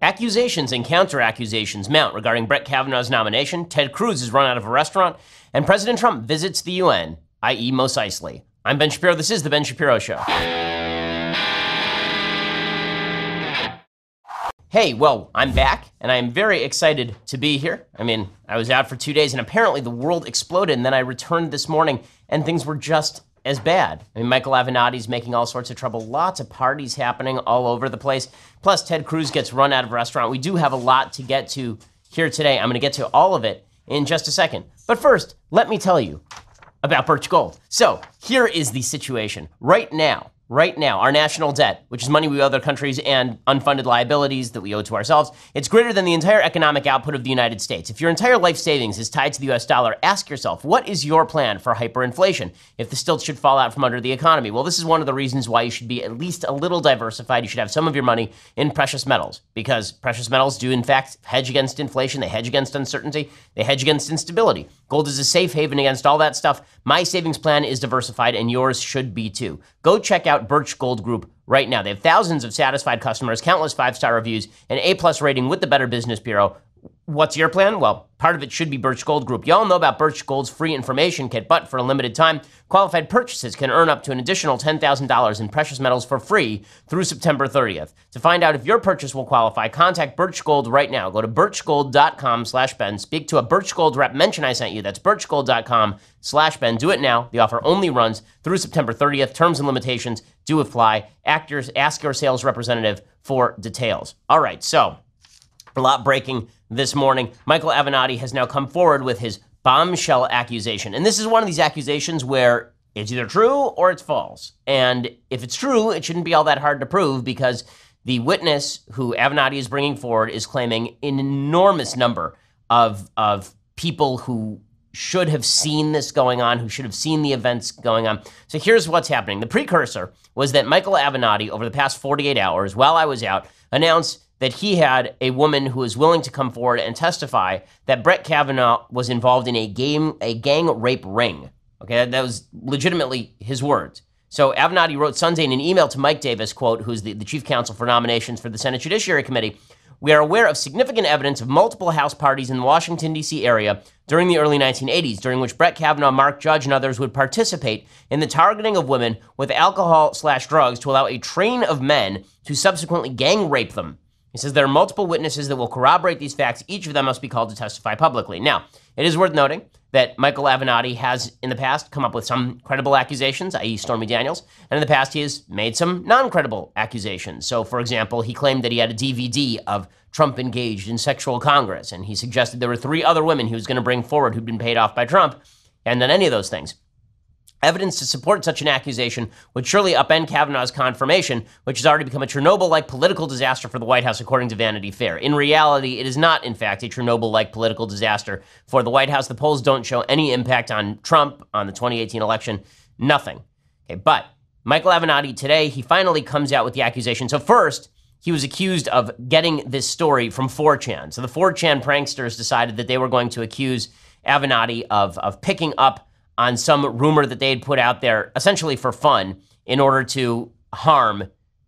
Accusations and counter-accusations mount regarding Brett Kavanaugh's nomination, Ted Cruz is run out of a restaurant, and President Trump visits the UN, i.e. Mos Eisley. I'm Ben Shapiro. This is The Ben Shapiro Show. Hey, well, I'm back, and I'm very excited to be here. I mean, I was out for 2 days, and apparently the world exploded, and then I returned this morning, and things were just as bad. I mean, Michael Avenatti's making all sorts of trouble. Lots of parties happening all over the place. Plus, Ted Cruz gets run out of a restaurant. We do have a lot to get to here today. I'm going to get to all of it in just a second. But first, let me tell you about Birch Gold. So here is the situation. Right now, our national debt, which is money we owe other countries and unfunded liabilities that we owe to ourselves, it's greater than the entire economic output of the United States. If your entire life savings is tied to the US dollar, ask yourself, what is your plan for hyperinflation if the stilts should fall out from under the economy? Well, this is one of the reasons why you should be at least a little diversified. You should have some of your money in precious metals, because precious metals do, in fact, hedge against inflation. They hedge against uncertainty. They hedge against instability. Gold is a safe haven against all that stuff. My savings plan is diversified, and yours should be too. Go check out Birch Gold Group right now. They have thousands of satisfied customers, countless 5-star reviews, an A+ rating with the Better Business Bureau. What's your plan? Well, part of it should be Birch Gold Group. You all know about Birch Gold's free information kit, but for a limited time, qualified purchases can earn up to an additional $10,000 in precious metals for free through September 30th. To find out if your purchase will qualify, contact Birch Gold right now. Go to birchgold.com/Ben. Speak to a Birch Gold rep. Mention I sent you. That's birchgold.com/Ben. Do it now. The offer only runs through September 30th. Terms and limitations do apply. Ask your sales representative for details. All right, so a lot breaking this morning. Michael Avenatti has now come forward with his bombshell accusation. And this is one of these accusations where it's either true or it's false. And if it's true, it shouldn't be all that hard to prove, because the witness who Avenatti is bringing forward is claiming an enormous number of people who should have seen this going on, who should have seen the events going on. So here's what's happening. The precursor was that Michael Avenatti, over the past 48 hours, while I was out, announced that he had a woman who was willing to come forward and testify that Brett Kavanaugh was involved in a gang rape ring. Okay, that was legitimately his words. So Avenatti wrote Sunday in an email to Mike Davis, quote, who's the chief counsel for nominations for the Senate Judiciary Committee, "We are aware of significant evidence of multiple House parties in the Washington, D.C. area during the early 1980s, during which Brett Kavanaugh, Mark Judge, and others would participate in the targeting of women with alcohol/drugs to allow a train of men to subsequently gang rape them." He says there are multiple witnesses that will corroborate these facts. Each of them must be called to testify publicly. Now, it is worth noting that Michael Avenatti has, in the past, come up with some credible accusations, i.e. Stormy Daniels, and in the past he has made some non-credible accusations. So, for example, he claimed that he had a DVD of Trump engaged in sexual congress, and he suggested there were 3 other women he was going to bring forward who'd been paid off by Trump, and done any of those things. Evidence to support such an accusation would surely upend Kavanaugh's confirmation, which has already become a Chernobyl-like political disaster for the White House, according to Vanity Fair. In reality, it is not, in fact, a Chernobyl-like political disaster for the White House. The polls don't show any impact on Trump, on the 2018 election, nothing. Okay, but Michael Avenatti today, he finally comes out with the accusation. So first, he was accused of getting this story from 4chan. So the 4chan pranksters decided that they were going to accuse Avenatti of picking up on some rumor that they had put out there, essentially for fun, in order to harm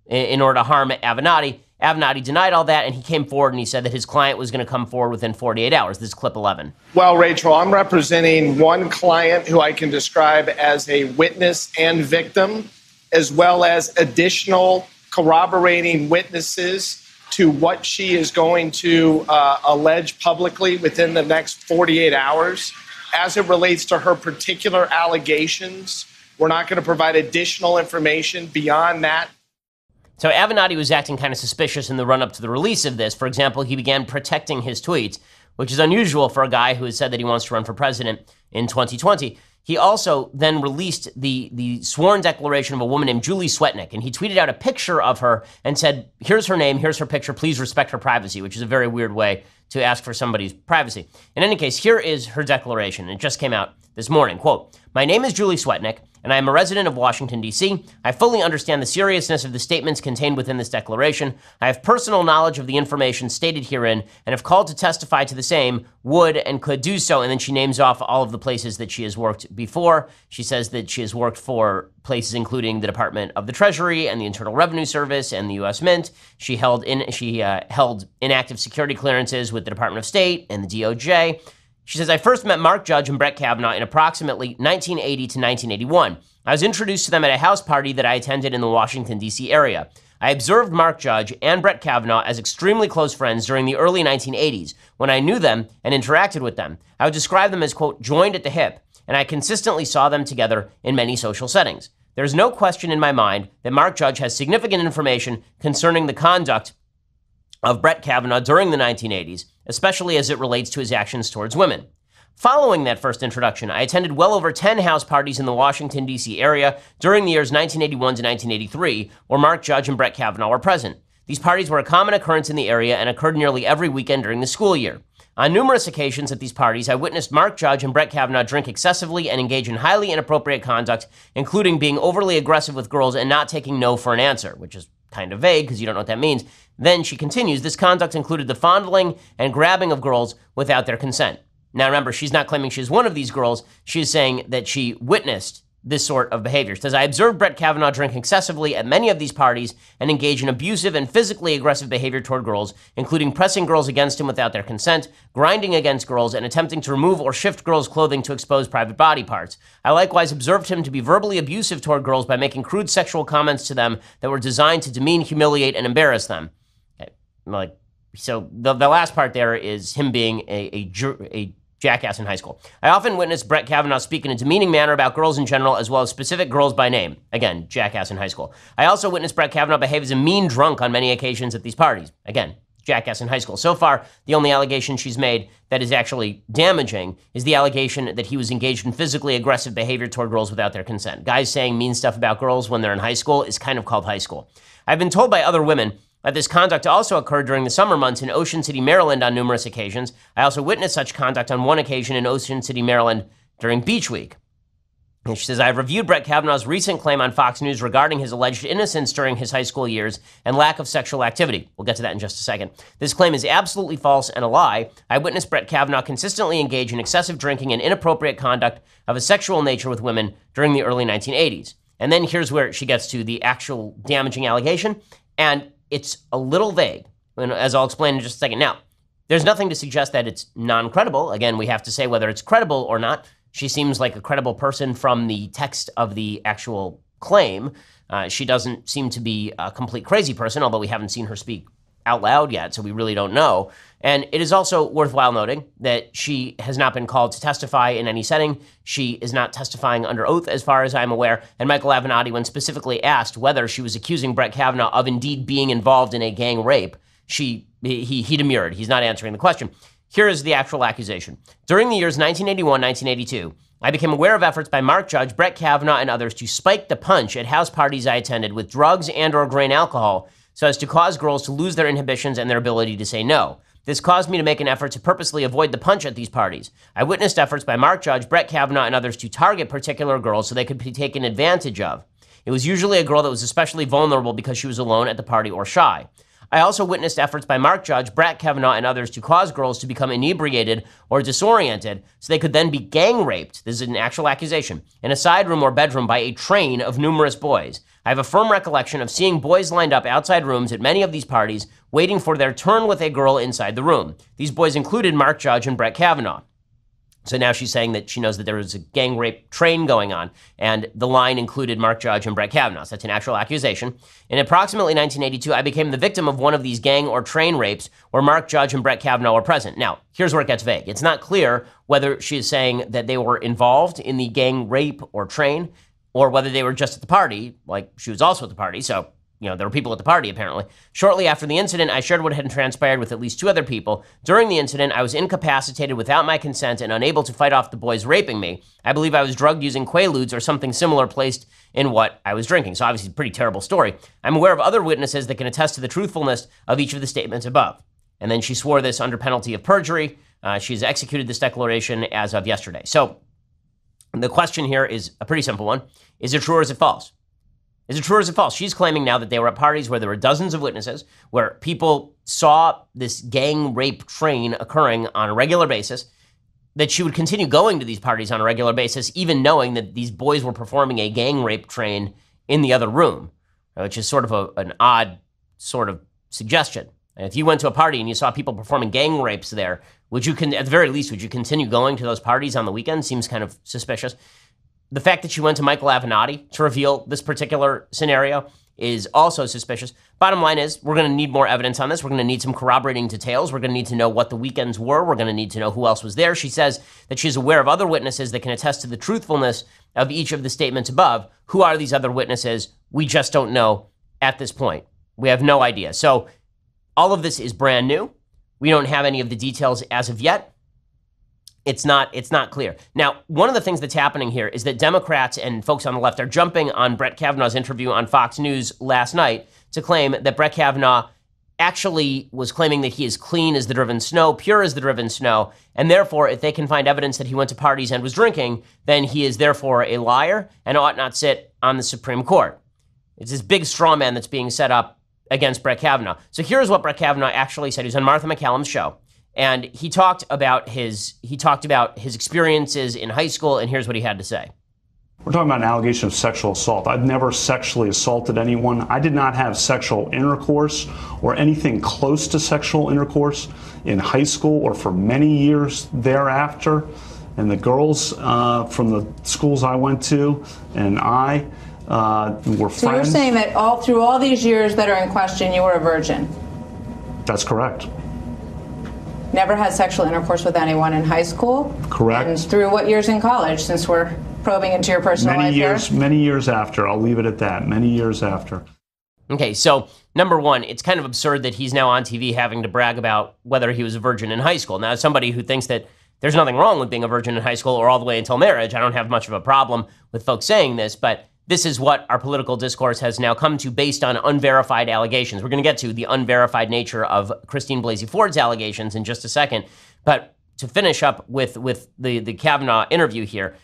Avenatti. Avenatti denied all that, and he came forward and he said that his client was going to come forward within 48 hours. This is clip 11. Well, Rachel, I'm representing one client who I can describe as a witness and victim, as well as additional corroborating witnesses to what she is going to allege publicly within the next 48 hours. As it relates to her particular allegations, we're not going to provide additional information beyond that. So Avenatti was acting kind of suspicious in the run-up to the release of this. For example, he began protecting his tweets, which is unusual for a guy who has said that he wants to run for president in 2020. He also then released the sworn declaration of a woman named Julie Swetnick, and he tweeted out a picture of her and said, here's her name, here's her picture, please respect her privacy, which is a very weird way to ask for somebody's privacy. In any case, here is her declaration. It just came out this morning. Quote, "My name is Julie Swetnick, and I am a resident of Washington, D.C. I fully understand the seriousness of the statements contained within this declaration. I have personal knowledge of the information stated herein and have called to testify to the same, would and could do so." And then she names off all of the places that she has worked before. She says that she has worked for places including the Department of the Treasury and the Internal Revenue Service and the U.S. Mint. She held inactive security clearances with the Department of State and the DOJ. She says, "I first met Mark Judge and Brett Kavanaugh in approximately 1980 to 1981. I was introduced to them at a house party that I attended in the Washington, D.C. area. I observed Mark Judge and Brett Kavanaugh as extremely close friends during the early 1980s when I knew them and interacted with them. I would describe them as, quote, joined at the hip, and I consistently saw them together in many social settings. There's no question in my mind that Mark Judge has significant information concerning the conduct of Brett Kavanaugh during the 1980s, especially as it relates to his actions towards women. Following that first introduction, I attended well over 10 house parties in the Washington, D.C. area during the years 1981 to 1983, where Mark Judge and Brett Kavanaugh were present. These parties were a common occurrence in the area and occurred nearly every weekend during the school year. On numerous occasions at these parties, I witnessed Mark Judge and Brett Kavanaugh drink excessively and engage in highly inappropriate conduct, including being overly aggressive with girls and not taking no for an answer," which is kind of vague because you don't know what that means. Then she continues, "This conduct included the fondling and grabbing of girls without their consent." Now remember, she's not claiming she's one of these girls. She's saying that she witnessed this sort of behavior. She says, "I observed Brett Kavanaugh drink excessively at many of these parties and engage in abusive and physically aggressive behavior toward girls, including pressing girls against him without their consent, grinding against girls, and attempting to remove or shift girls' clothing to expose private body parts. I likewise observed him to be verbally abusive toward girls by making crude sexual comments to them that were designed to demean, humiliate, and embarrass them." Okay. So the last part there is him being a jackass in high school. "I often witnessed Brett Kavanaugh speak in a demeaning manner about girls in general, as well as specific girls by name." Again, jackass in high school. "I also witnessed Brett Kavanaugh behave as a mean drunk on many occasions at these parties." Again, jackass in high school. So far, the only allegation she's made that is actually damaging is the allegation that he was engaged in physically aggressive behavior toward girls without their consent. Guys saying mean stuff about girls when they're in high school is kind of called high school. "I've been told by other women that this conduct also occurred during the summer months in Ocean City, Maryland on numerous occasions. I also witnessed such conduct on one occasion in Ocean City, Maryland during Beach Week." And she says, "I've reviewed Brett Kavanaugh's recent claim on Fox News regarding his alleged innocence during his high school years and lack of sexual activity." We'll get to that in just a second. "This claim is absolutely false and a lie. I witnessed Brett Kavanaugh consistently engage in excessive drinking and inappropriate conduct of a sexual nature with women during the early 1980s. And then here's where she gets to the actual damaging allegation. And it's a little vague, as I'll explain in just a second. Now, there's nothing to suggest that it's non-credible. Again, we have to say whether it's credible or not. She seems like a credible person from the text of the actual claim. She doesn't seem to be a complete crazy person, although we haven't seen her speak out loud yet, so we really don't know. And it is also worthwhile noting that she has not been called to testify in any setting. She is not testifying under oath, as far as I'm aware. And Michael Avenatti, when specifically asked whether she was accusing Brett Kavanaugh of indeed being involved in a gang rape, he demurred. He's not answering the question. Here is the actual accusation. "During the years 1981, 1982, I became aware of efforts by Mark Judge, Brett Kavanaugh, and others to spike the punch at house parties I attended with drugs and or grain alcohol so as to cause girls to lose their inhibitions and their ability to say no. This caused me to make an effort to purposely avoid the punch at these parties. I witnessed efforts by Mark Judge, Brett Kavanaugh, and others to target particular girls so they could be taken advantage of. It was usually a girl that was especially vulnerable because she was alone at the party or shy. I also witnessed efforts by Mark Judge, Brett Kavanaugh, and others to cause girls to become inebriated or disoriented so they could then be gang raped," this is an actual accusation, "in a side room or bedroom by a train of numerous boys. I have a firm recollection of seeing boys lined up outside rooms at many of these parties, waiting for their turn with a girl inside the room. These boys included Mark Judge and Brett Kavanaugh." So now she's saying that she knows that there was a gang rape train going on, and the line included Mark Judge and Brett Kavanaugh. So that's an actual accusation. "In approximately 1982, I became the victim of one of these gang or train rapes where Mark Judge and Brett Kavanaugh were present." Now, here's where it gets vague. It's not clear whether she is saying that they were involved in the gang rape or train, or whether they were just at the party, like she was also at the party. So, there were people at the party, apparently. "Shortly after the incident, I shared what had transpired with at least 2 other people. During the incident, I was incapacitated without my consent and unable to fight off the boys raping me. I believe I was drugged using Quaaludes or something similar placed in what I was drinking." So obviously, a pretty terrible story. "I'm aware of other witnesses that can attest to the truthfulness of each of the statements above." And then she swore this under penalty of perjury. She's executed this declaration as of yesterday. So The question here is a pretty simple one. Is it true or is it false? Is it true or is it false? She's claiming now that they were at parties where there were dozens of witnesses, where people saw this gang rape train occurring on a regular basis, that she would continue going to these parties on a regular basis, even knowing that these boys were performing a gang rape train in the other room, which is sort of an odd sort of suggestion. And if you went to a party and you saw people performing gang rapes there, would you, at the very least, would you continue going to those parties on the weekend? Seems kind of suspicious. The fact that she went to Michael Avenatti to reveal this particular scenario is also suspicious. Bottom line is, we're going to need more evidence on this. We're going to need some corroborating details. We're going to need to know what the weekends were. We're going to need to know who else was there. She says that she's aware of other witnesses that can attest to the truthfulness of each of the statements above. Who are these other witnesses? We just don't know at this point. We have no idea. So all of this is brand new. We don't have any of the details as of yet. It's not clear. Now, one of the things that's happening here is that Democrats and folks on the left are jumping on Brett Kavanaugh's interview on Fox News last night to claim that Brett Kavanaugh actually was claiming that he is clean as the driven snow, pure as the driven snow, and therefore, if they can find evidence that he went to parties and was drinking, then he is therefore a liar and ought not sit on the Supreme Court. It's this big straw man that's being set up against Brett Kavanaugh. So here's what Brett Kavanaugh actually said. He was on Martha McCallum's show. And he talked about his experiences in high school, and here's what he had to say. We're talking about an allegation of sexual assault. I've never sexually assaulted anyone. I did not have sexual intercourse or anything close to sexual intercourse in high school or for many years thereafter. And the girls from the schools I went to and I were friends. So you're saying that through all these years that are in question, you were a virgin? That's correct. Never had sexual intercourse with anyone in high school? Correct. And through what years in college, since we're probing into your personal life here? Many years after. I'll leave it at that. Many years after. Okay, so number one, it's kind of absurd that he's now on TV having to brag about whether he was a virgin in high school. Now, as somebody who thinks that there's nothing wrong with being a virgin in high school or all the way until marriage, I don't have much of a problem with folks saying this, but this is what our political discourse has now come to based on unverified allegations. We're going to get to the unverified nature of Christine Blasey Ford's allegations in just a second. But to finish up with the Kavanaugh interview here,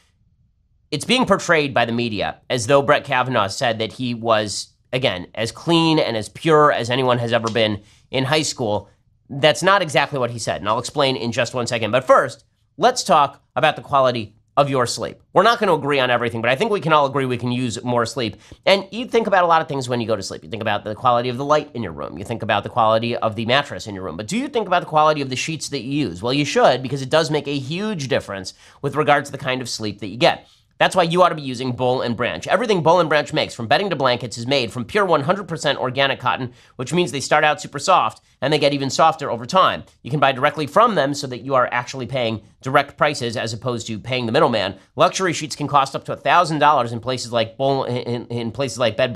it's being portrayed by the media as though Brett Kavanaugh said that he was, again, as clean and as pure as anyone has ever been in high school. That's not exactly what he said, and I'll explain in just one second. But first, let's talk about the quality of your sleep. We're not going to agree on everything, but I think we can all agree we can use more sleep. And you think about a lot of things when you go to sleep. You think about the quality of the light in your room. You think about the quality of the mattress in your room. But do you think about the quality of the sheets that you use? Well, you should, because it does make a huge difference with regard to the kind of sleep that you get. That's why you ought to be using Boll & Branch. Everything Boll & Branch makes, from bedding to blankets, is made from pure 100% organic cotton, which means they start out super soft and they get even softer over time. You can buy directly from them so that you are actually paying direct prices as opposed to paying the middleman. Luxury sheets can cost up to $1,000 in places like Bed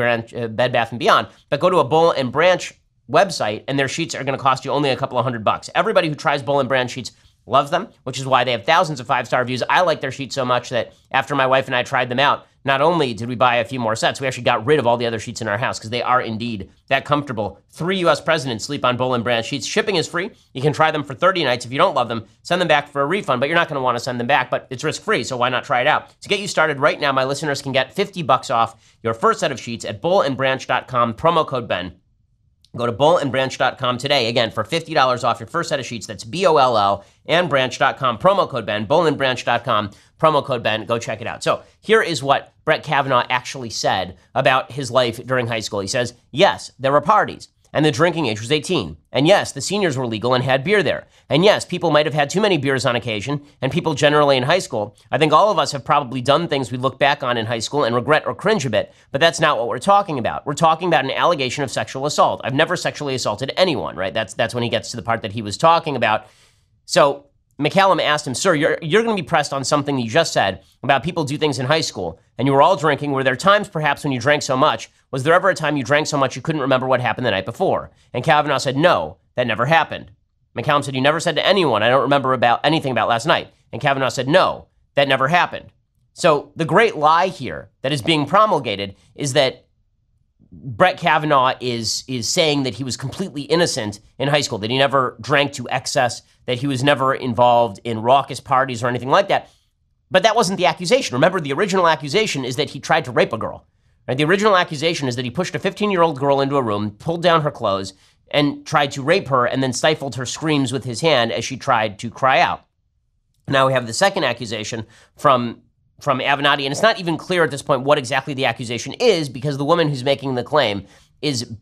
Bath & Beyond, but go to a Boll & Branch website and their sheets are going to cost you only a couple of $100. Everybody who tries Boll & Branch sheets loves them, which is why they have thousands of 5-star reviews. I like their sheets so much that after my wife and I tried them out, not only did we buy a few more sets, we actually got rid of all the other sheets in our house because they are indeed that comfortable. 3 U.S. presidents sleep on Boll & Branch sheets. Shipping is free. You can try them for 30 nights. If you don't love them, send them back for a refund, but you're not going to want to send them back, but it's risk-free, so why not try it out? To get you started right now, my listeners can get $50 off your first set of sheets at bullandbranch.com, promo code Ben. Go to bullandbranch.com today, again, for $50 off your first set of sheets. That's BOLL and branch.com, promo code Ben, bullandbranch.com, promo code Ben. Go check it out. So here is what Brett Kavanaugh actually said about his life during high school. He says, yes, there were parties, and the drinking age was 18. And yes, the seniors were legal and had beer there. And yes, people might have had too many beers on occasion, and people generally in high school. I think all of us have probably done things we look back on in high school and regret or cringe a bit, but that's not what we're talking about. We're talking about an allegation of sexual assault. I've never sexually assaulted anyone, right? That's when he gets to the part that he was talking about. So McCallum asked him, sir, you're going to be pressed on something you just said about people do things in high school, and you were all drinking. Were there times perhaps when you drank so much? Was there ever a time you drank so much you couldn't remember what happened the night before? And Kavanaugh said, no, that never happened. McCallum said, you never said to anyone, I don't remember anything about last night. And Kavanaugh said, no, that never happened. So the great lie here that is being promulgated is that Brett Kavanaugh is saying that he was completely innocent in high school, that he never drank to excess, that he was never involved in raucous parties or anything like that. But that wasn't the accusation. Remember, the original accusation is that he tried to rape a girl. Right? The original accusation is that he pushed a 15-year-old girl into a room, pulled down her clothes, and tried to rape her, and then stifled her screams with his hand as she tried to cry out. Now we have the second accusation from Avenatti, and it's not even clear at this point what exactly the accusation is, because the woman who's making the claim is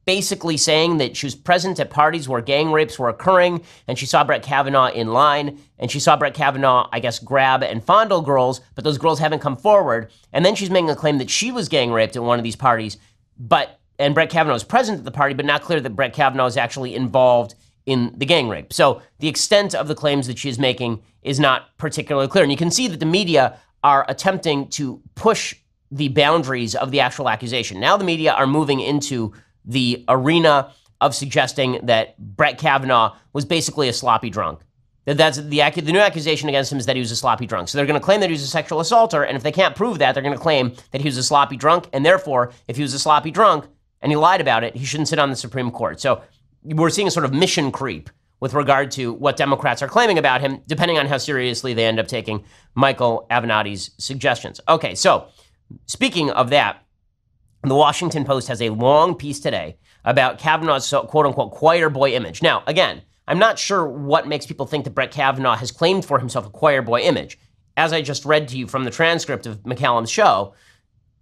basically saying that she was present at parties where gang rapes were occurring, and she saw Brett Kavanaugh in line, and she saw Brett Kavanaugh, I guess, grab and fondle girls, but those girls haven't come forward. And then she's making a claim that she was gang raped at one of these parties, and Brett Kavanaugh was present at the party, but not clear that Brett Kavanaugh is actually involved in the gang rape. So the extent of the claims that she is making is not particularly clear. And you can see that the media are attempting to push the boundaries of the actual accusation. Now the media are moving into the arena of suggesting that Brett Kavanaugh was basically a sloppy drunk. That's the new accusation against him is that he was a sloppy drunk. So they're going to claim that he was a sexual assaulter, and if they can't prove that, they're going to claim that he was a sloppy drunk, and therefore, if he was a sloppy drunk and he lied about it, he shouldn't sit on the Supreme Court. So we're seeing a sort of mission creep with regard to what Democrats are claiming about him, depending on how seriously they end up taking Michael Avenatti's suggestions. Okay, so speaking of that, the Washington Post has a long piece today about Kavanaugh's quote-unquote choir boy image. Now, again, I'm not sure what makes people think that Brett Kavanaugh has claimed for himself a choir boy image. As I just read to you from the transcript of McCallum's show,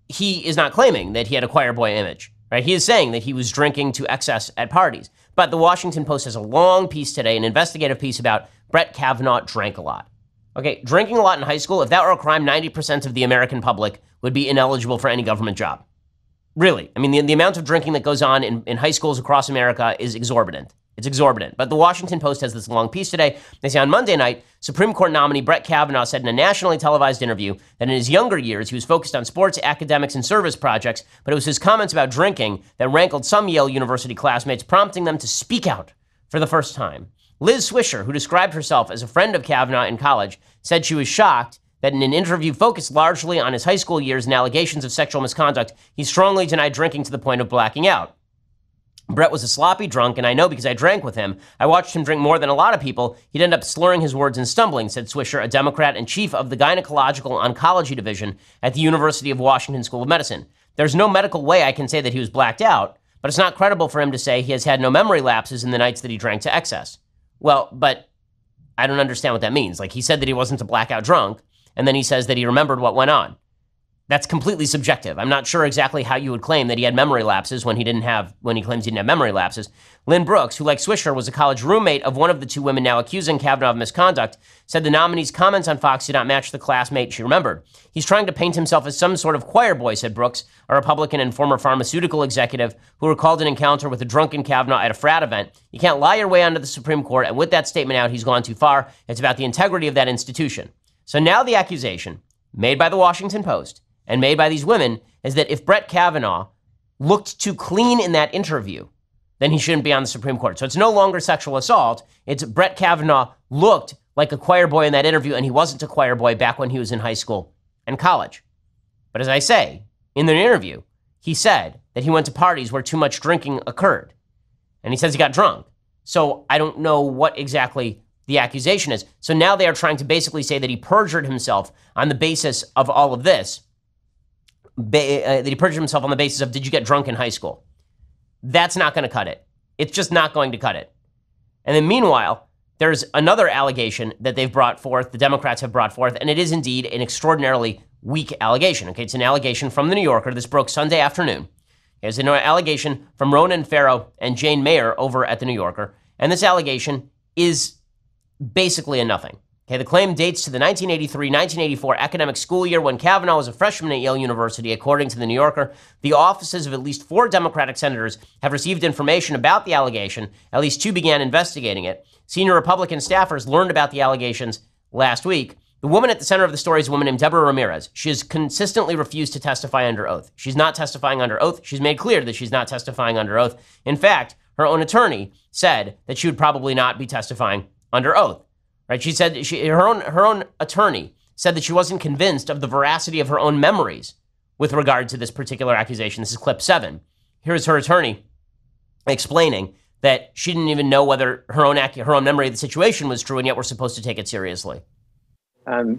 he is not claiming that he had a choir boy image, right? He is saying that he was drinking to excess at parties. But the Washington Post has a long piece today, an investigative piece about Brett Kavanaugh drank a lot. Okay, drinking a lot in high school, if that were a crime, 90% of the American public would be ineligible for any government job. Really. I mean, the amount of drinking that goes on in high schools across America is exorbitant. It's exorbitant. But the Washington Post has this long piece today. They say on Monday night, Supreme Court nominee Brett Kavanaugh said in a nationally televised interview that in his younger years, he was focused on sports, academics, and service projects, but it was his comments about drinking that rankled some Yale University classmates, prompting them to speak out for the first time. Liz Swisher, who described herself as a friend of Kavanaugh in college, said she was shocked that in an interview focused largely on his high school years and allegations of sexual misconduct, he strongly denied drinking to the point of blacking out. Brett was a sloppy drunk, and I know because I drank with him. I watched him drink more than a lot of people. He'd end up slurring his words and stumbling, said Swisher, a Democrat and chief of the Gynecological Oncology Division at the University of Washington School of Medicine. There's no medical way I can say that he was blacked out, but it's not credible for him to say he has had no memory lapses in the nights that he drank to excess. Well, but I don't understand what that means. Like, he said that he wasn't a blackout drunk, and then he says that he remembered what went on. That's completely subjective. I'm not sure exactly how you would claim that he had memory lapses when he claims he didn't have memory lapses. Lynn Brooks, who like Swisher was a college roommate of one of the two women now accusing Kavanaugh of misconduct, said the nominee's comments on Fox did not match the classmate she remembered. He's trying to paint himself as some sort of choir boy, said Brooks, a Republican and former pharmaceutical executive who recalled an encounter with a drunken Kavanaugh at a frat event. You can't lie your way onto the Supreme Court, and with that statement out, he's gone too far. It's about the integrity of that institution. So now the accusation made by the Washington Post and made by these women is that if Brett Kavanaugh looked too clean in that interview, then he shouldn't be on the Supreme Court. So it's no longer sexual assault. It's Brett Kavanaugh looked like a choir boy in that interview, and he wasn't a choir boy back when he was in high school and college. But as I say, in the interview, he said that he went to parties where too much drinking occurred. And he says he got drunk. So I don't know what exactly the accusation is. So now they are trying to basically say that he perjured himself on the basis of all of this. That he perjured himself on the basis of, did you get drunk in high school? That's not going to cut it. It's just not going to cut it. And then meanwhile, there's another allegation that they've brought forth, the Democrats have brought forth, and it is indeed an extraordinarily weak allegation. Okay, it's an allegation from the New Yorker. This broke Sunday afternoon. It's an allegation from Ronan Farrow and Jane Mayer over at the New Yorker. And this allegation is basically a nothing. Okay, the claim dates to the 1983-1984 academic school year when Kavanaugh was a freshman at Yale University. According to the New Yorker, the offices of at least 4 Democratic senators have received information about the allegation. At least 2 began investigating it. Senior Republican staffers learned about the allegations last week. The woman at the center of the story is a woman named Deborah Ramirez. She has consistently refused to testify under oath. She's not testifying under oath. She's made clear that she's not testifying under oath. In fact, her own attorney said that she would probably not be testifying under oath. Right? She said her own attorney said that she wasn't convinced of the veracity of her own memories with regard to this particular accusation. This is clip 7. Here's her attorney explaining that she didn't even know whether her own memory of the situation was true, and yet we're supposed to take it seriously.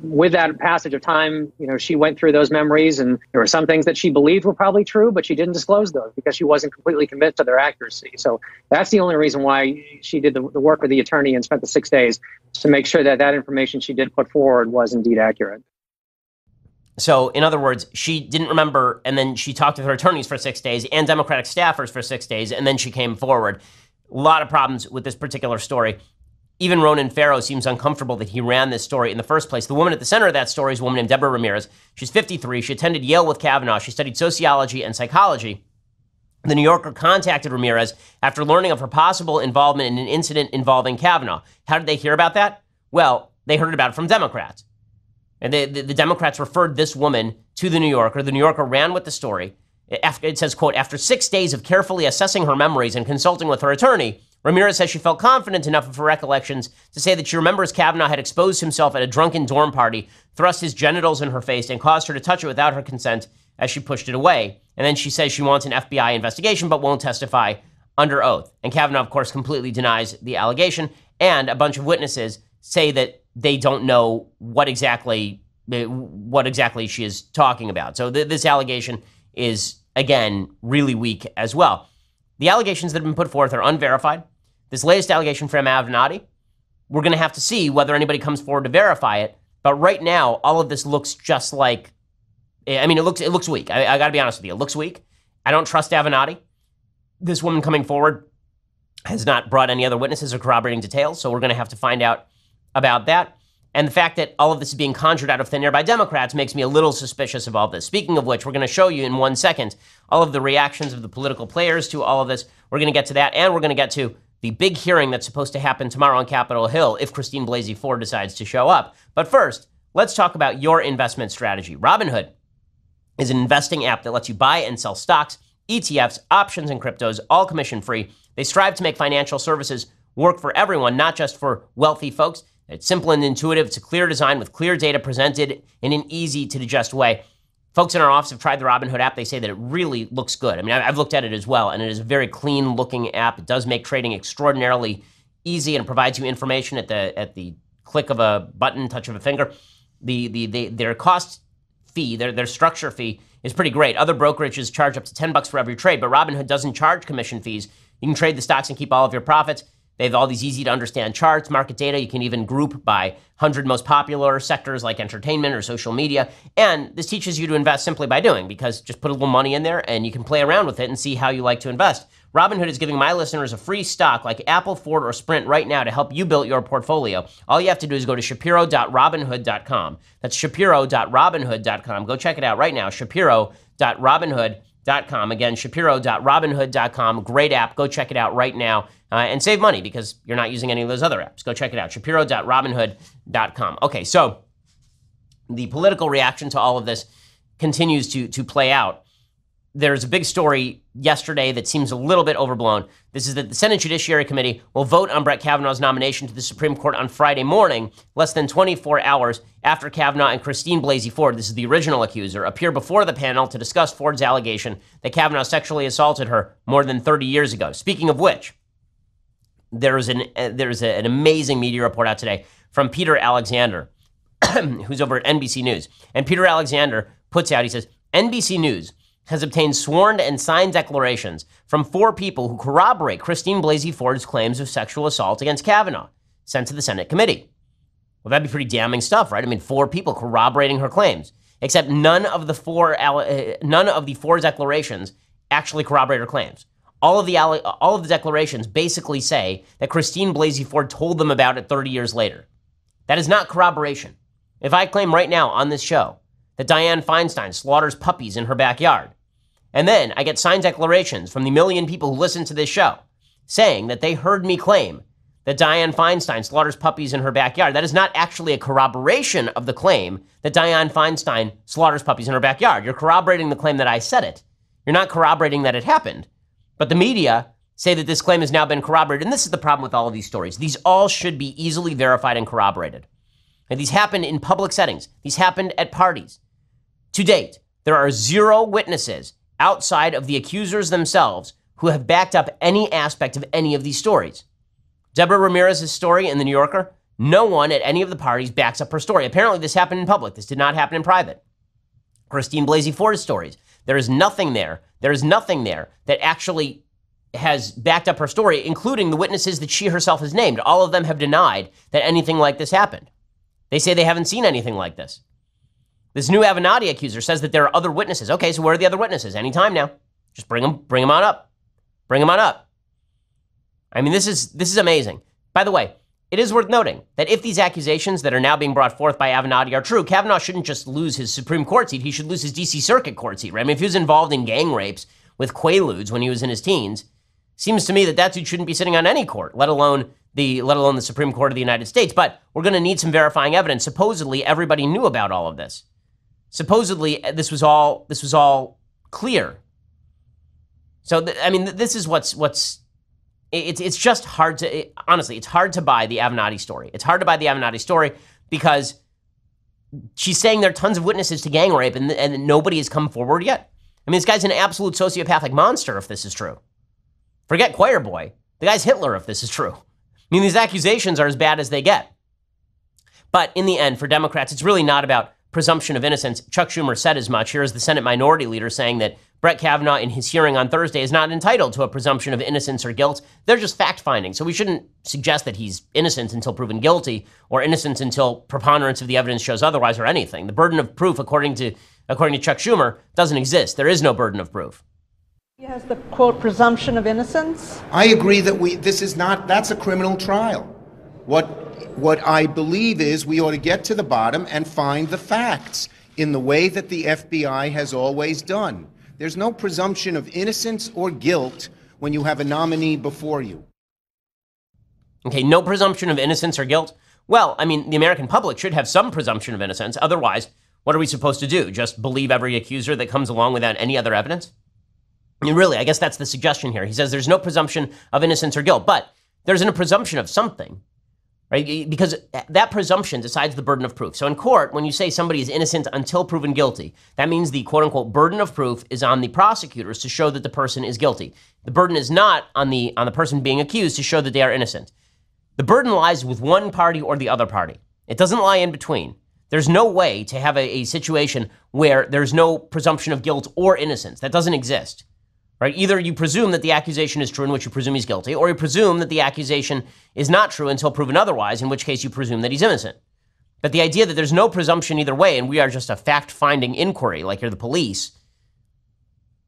With that passage of time, she went through those memories, and there were some things that she believed were probably true, but she didn't disclose those because she wasn't completely convinced of their accuracy. So that's the only reason why she did the work with the attorney and spent the 6 days to make sure that that information she did put forward was indeed accurate. So, in other words, she didn't remember, and then she talked with her attorneys for 6 days and Democratic staffers for 6 days, and then she came forward. A lot of problems with this particular story. Even Ronan Farrow seems uncomfortable that he ran this story in the first place. The woman at the center of that story is a woman named Deborah Ramirez. She's 53. She attended Yale with Kavanaugh. She studied sociology and psychology. The New Yorker contacted Ramirez after learning of her possible involvement in an incident involving Kavanaugh. How did they hear about that? Well, they heard about it from Democrats. And the Democrats referred this woman to the New Yorker. The New Yorker ran with the story. It says, quote, after 6 days of carefully assessing her memories and consulting with her attorney, Ramirez says she felt confident enough of her recollections to say that she remembers Kavanaugh had exposed himself at a drunken dorm party, thrust his genitals in her face, and caused her to touch it without her consent as she pushed it away. And then she says she wants an FBI investigation but won't testify under oath. And Kavanaugh, of course, completely denies the allegation. And a bunch of witnesses say that they don't know what exactly she is talking about. So this allegation is, again, really weak as well. The allegations that have been put forth are unverified. This latest allegation from Avenatti, we're going to have to see whether anybody comes forward to verify it. But right now, all of this looks just like, it looks weak. I got to be honest with you. It looks weak. I don't trust Avenatti. This woman coming forward has not brought any other witnesses or corroborating details, so we're going to have to find out about that. And the fact that all of this is being conjured out of thin air by Democrats makes me a little suspicious of all this. Speaking of which, we're going to show you in 1 second all of the reactions of the political players to all of this. We're going to get to that, and we're going to get to the big hearing that's supposed to happen tomorrow on Capitol Hill if Christine Blasey Ford decides to show up. But first, let's talk about your investment strategy. Robinhood is an investing app that lets you buy and sell stocks, ETFs, options, and cryptos, all commission-free. They strive to make financial services work for everyone, not just for wealthy folks. It's simple and intuitive. It's a clear design with clear data presented in an easy-to-digest way. Folks in our office have tried the Robinhood app. They say that it really looks good. I mean, I've looked at it as well, and it is a very clean-looking app. It does make trading extraordinarily easy, and it provides you information at the click of a button, touch of a finger. Their cost fee, their structure fee, is pretty great. Other brokerages charge up to $10 for every trade, but Robinhood doesn't charge commission fees. You can trade the stocks and keep all of your profits. They have all these easy-to-understand charts, market data. You can even group by 100 most popular sectors like entertainment or social media. And this teaches you to invest simply by doing, because just put a little money in there and you can play around with it and see how you like to invest. Robinhood is giving my listeners a free stock like Apple, Ford, or Sprint right now to help you build your portfolio. All you have to do is go to shapiro.robinhood.com. That's shapiro.robinhood.com. Go check it out right now, shapiro.robinhood.com. Again, shapiro.robinhood.com. Great app. Go check it out right now. And save money because you're not using any of those other apps. Go check it out, shapiro.robinhood.com. Okay, so the political reaction to all of this continues to play out. There's a big story yesterday that seems a little bit overblown. This is that the Senate Judiciary Committee will vote on Brett Kavanaugh's nomination to the Supreme Court on Friday morning, less than 24 hours after Kavanaugh and Christine Blasey Ford, this is the original accuser, appear before the panel to discuss Ford's allegation that Kavanaugh sexually assaulted her more than 30 years ago. Speaking of which, there's an amazing media report out today from Peter Alexander, who's over at NBC News. And Peter Alexander puts out, he says, NBC News has obtained sworn and signed declarations from 4 people who corroborate Christine Blasey Ford's claims of sexual assault against Kavanaugh, sent to the Senate committee. Well, that'd be pretty damning stuff, right? I mean, 4 people corroborating her claims, except none of the 4 declarations actually corroborate her claims. All of the declarations basically say that Christine Blasey Ford told them about it 30 years later. That is not corroboration. If I claim right now on this show that Dianne Feinstein slaughters puppies in her backyard, and then I get signed declarations from the million people who listen to this show saying that they heard me claim that Dianne Feinstein slaughters puppies in her backyard, that is not actually a corroboration of the claim that Dianne Feinstein slaughters puppies in her backyard. You're corroborating the claim that I said it. You're not corroborating that it happened. But the media say that this claim has now been corroborated. And this is the problem with all of these stories. These all should be easily verified and corroborated. And these happened in public settings. These happened at parties. To date, there are 0 witnesses outside of the accusers themselves who have backed up any aspect of any of these stories. Deborah Ramirez's story in The New Yorker No one at any of the parties backs up her story. Apparently, this happened in public. This did not happen in private. Christine Blasey Ford's stories. There is nothing there. There is nothing there that actually has backed up her story, including the witnesses that she herself has named. All of them have denied that anything like this happened. They say they haven't seen anything like this. This new Avenatti accuser says that there are other witnesses. Okay, so where are the other witnesses? Anytime now. Just bring them on up. Bring them on up. I mean, this is amazing. By the way, it is worth noting that if these accusations that are now being brought forth by Avenatti are true, Kavanaugh shouldn't just lose his Supreme Court seat. He should lose his D.C. Circuit Court seat, right? I mean, if he was involved in gang rapes with Quaaludes when he was in his teens, seems to me that dude shouldn't be sitting on any court, let alone the Supreme Court of the United States. But we're going to need some verifying evidence. Supposedly, everybody knew about all of this. Supposedly, this was all clear. So, I mean, this is it's just hard to, honestly, it's hard to buy the Avenatti story. It's hard to buy the Avenatti story because she's saying there are tons of witnesses to gang rape and nobody has come forward yet. I mean, this guy's an absolute sociopathic monster if this is true. Forget Choir Boy. The guy's Hitler if this is true. I mean, these accusations are as bad as they get. But in the end, for Democrats, it's really not about presumption of innocence. Chuck Schumer said as much. Here is the Senate Minority Leader saying that Brett Kavanaugh in his hearing on Thursday is not entitled to a presumption of innocence or guilt. They're just fact-finding. So we shouldn't suggest that he's innocent until proven guilty or innocent until preponderance of the evidence shows otherwise or anything. The burden of proof, according to Chuck Schumer, doesn't exist. There is no burden of proof. He has the, quote, presumption of innocence? I agree that that's a criminal trial. What I believe is we ought to get to the bottom and find the facts in the way that the FBI has always done. There's no presumption of innocence or guilt when you have a nominee before you. Okay, no presumption of innocence or guilt? Well, I mean, the American public should have some presumption of innocence. Otherwise, what are we supposed to do? Just believe every accuser that comes along without any other evidence? I mean, really, I guess that's the suggestion here. He says there's no presumption of innocence or guilt, but there's a presumption of something, right? Because that presumption decides the burden of proof. So in court, when you say somebody is innocent until proven guilty, that means the quote unquote burden of proof is on the prosecutors to show that the person is guilty. The burden is not on the person being accused to show that they are innocent. The burden lies with one party or the other party. It doesn't lie in between. There's no way to have a situation where there's no presumption of guilt or innocence. That doesn't exist. Right? Either you presume that the accusation is true, in which you presume he's guilty, or you presume that the accusation is not true until proven otherwise, in which case you presume that he's innocent. But the idea that there's no presumption either way, and we are just a fact-finding inquiry, like you're the police,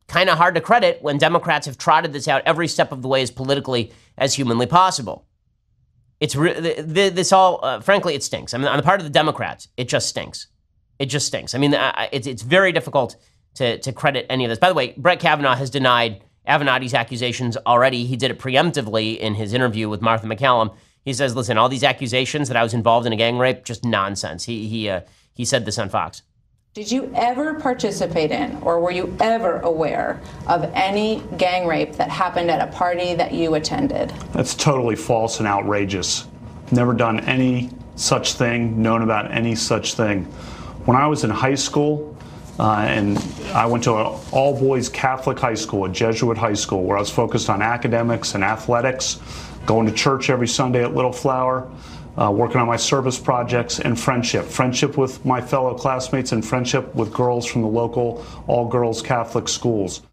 kind of hard to credit when Democrats have trotted this out every step of the way as politically as humanly possible. It's frankly, it stinks. I mean, on the part of the Democrats, it just stinks. It just stinks. I mean, it's very difficult to credit any of this. By the way, Brett Kavanaugh has denied Avenatti's accusations already. He did it preemptively in his interview with Martha McCallum. He says, listen, all these accusations that I was involved in a gang rape, just nonsense. He said this on Fox. Did you ever participate in, or were you ever aware of any gang rape that happened at a party that you attended? That's totally false and outrageous. Never done any such thing, known about any such thing. When I was in high school, and I went to an all-boys Catholic high school, a Jesuit high school, where I was focused on academics and athletics, going to church every Sunday at Little Flower, working on my service projects, and friendship with my fellow classmates and friendship with girls from the local all-girls Catholic schools.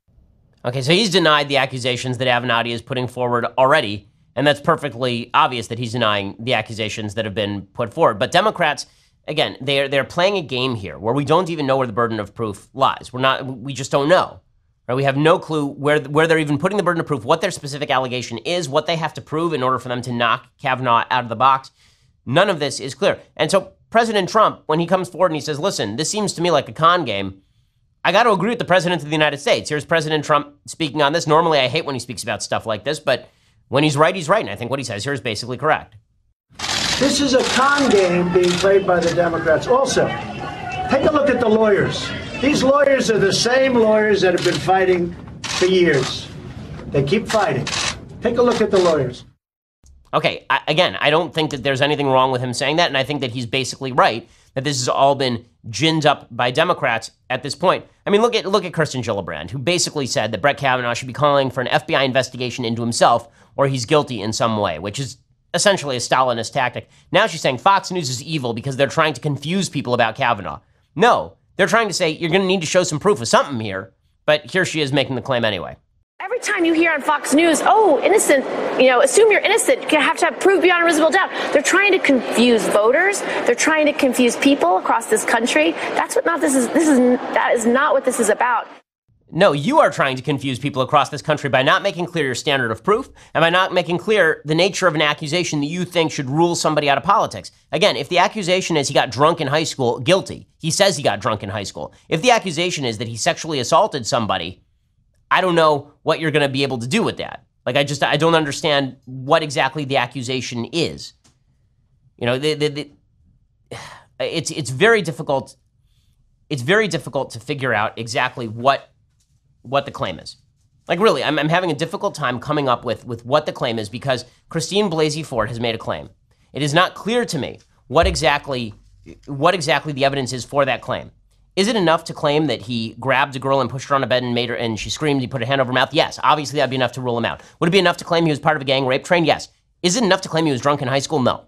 Okay, so he's denied the accusations that Avenatti is putting forward already, and that's perfectly obvious that he's denying the accusations that have been put forward. But Democrats, again, they're playing a game here where we don't even know where the burden of proof lies. We just don't know. Right? We have no clue where they're even putting the burden of proof, what their specific allegation is, what they have to prove in order for them to knock Kavanaugh out of the box. None of this is clear. And so President Trump, when he comes forward and he says, listen, this seems to me like a con game, I got to agree with the President of the United States. Here's President Trump speaking on this. Normally, I hate when he speaks about stuff like this, but when he's right, he's right. And I think what he says here is basically correct. This is a con game being played by the Democrats. Also, take a look at the lawyers. These lawyers are the same lawyers that have been fighting for years. They keep fighting. Take a look at the lawyers. Okay, I don't think that there's anything wrong with him saying that, and I think that he's basically right, that this has all been ginned up by Democrats at this point. I mean, look at Kirsten Gillibrand, who basically said that Brett Kavanaugh should be calling for an FBI investigation into himself, or he's guilty in some way, which is essentially a Stalinist tactic. Now she's saying Fox News is evil because they're trying to confuse people about Kavanaugh. No, they're trying to say you're going to need to show some proof of something here, but here she is making the claim anyway. Every time you hear on Fox News, oh, innocent, assume you're innocent, you have to have proof beyond a reasonable doubt. They're trying to confuse voters. They're trying to confuse people across this country. That is not what this is about. No, you are trying to confuse people across this country by not making clear your standard of proof and by not making clear the nature of an accusation that you think should rule somebody out of politics. Again, if the accusation is he got drunk in high school, guilty. He says he got drunk in high school. If the accusation is that he sexually assaulted somebody, I don't know what you're going to be able to do with that. Like, I don't understand what exactly the accusation is. It's very difficult. It's very difficult to figure out exactly what the claim is. Like, really, I'm having a difficult time coming up with what the claim is because Christine Blasey Ford has made a claim. It is not clear to me what exactly the evidence is for that claim. Is it enough to claim that he grabbed a girl and pushed her on a bed and made her, and she screamed, he put a hand over her mouth? Yes, obviously that'd be enough to rule him out. Would it be enough to claim he was part of a gang rape train? Yes. Is it enough to claim he was drunk in high school? No.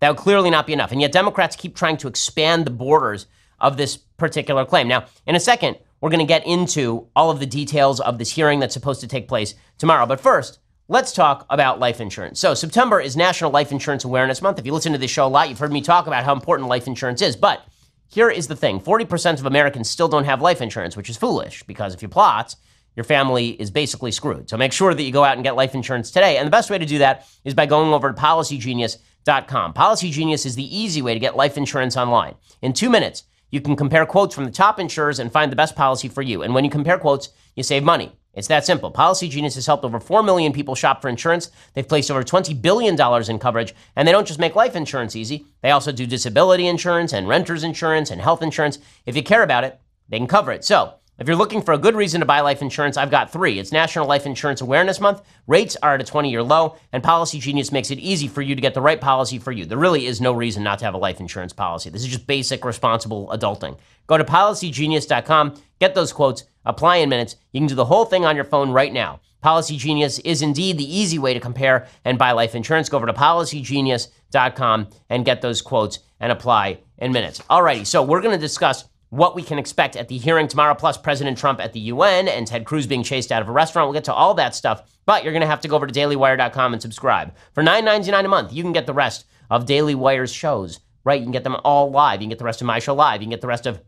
That would clearly not be enough. And yet Democrats keep trying to expand the borders of this particular claim. Now, in a second, we're going to get into all of the details of this hearing that's supposed to take place tomorrow. But first, let's talk about life insurance. So September is National Life Insurance Awareness Month. If you listen to this show a lot, you've heard me talk about how important life insurance is. But here is the thing. 40% of Americans still don't have life insurance, which is foolish because if you plot, your family is basically screwed. So make sure that you go out and get life insurance today. And the best way to do that is by going over to PolicyGenius.com. PolicyGenius is the easy way to get life insurance online. In 2 minutes, you can compare quotes from the top insurers and find the best policy for you. And when you compare quotes, you save money. It's that simple. PolicyGenius has helped over 4 million people shop for insurance. They've placed over $20 billion in coverage. And they don't just make life insurance easy. They also do disability insurance and renter's insurance and health insurance. If you care about it, they can cover it. So if you're looking for a good reason to buy life insurance, I've got 3. It's National Life Insurance Awareness Month. Rates are at a 20-year low, and PolicyGenius makes it easy for you to get the right policy for you. There really is no reason not to have a life insurance policy. This is just basic, responsible adulting. Go to PolicyGenius.com, get those quotes, apply in minutes. You can do the whole thing on your phone right now. PolicyGenius is indeed the easy way to compare and buy life insurance. Go over to PolicyGenius.com and get those quotes and apply in minutes. Alrighty, so we're going to discuss what we can expect at the hearing tomorrow, plus President Trump at the UN and Ted Cruz being chased out of a restaurant. We'll get to all that stuff, but you're going to have to go over to dailywire.com and subscribe. For $9.99 a month, you can get the rest of Daily Wire's shows, right? You can get them all live. You can get the rest of my show live. You can get the rest of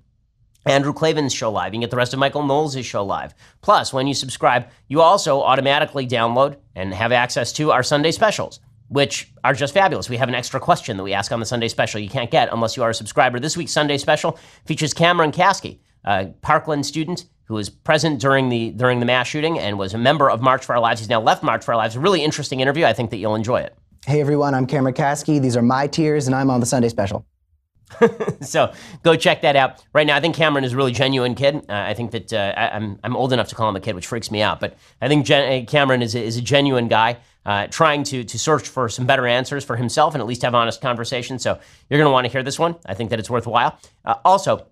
Andrew Klavan's show live. You can get the rest of Michael Knowles' show live. Plus, when you subscribe, you also automatically download and have access to our Sunday specials, which are just fabulous. We have an extra question that we ask on the Sunday special you can't get unless you are a subscriber. This week's Sunday special features Cameron Kasky, a Parkland student who was present during the mass shooting and was a member of March for Our Lives. He's now left March for Our Lives. A really interesting interview. I think that you'll enjoy it. Hey everyone, I'm Cameron Kasky. These are my tears, and I'm on the Sunday special. So go check that out. Right now, I think Cameron is a really genuine kid. I think that I'm old enough to call him a kid, which freaks me out. But I think Cameron is a genuine guy trying to search for some better answers for himself and at least have honest conversations. So you're going to want to hear this one. I think that it's worthwhile. Also,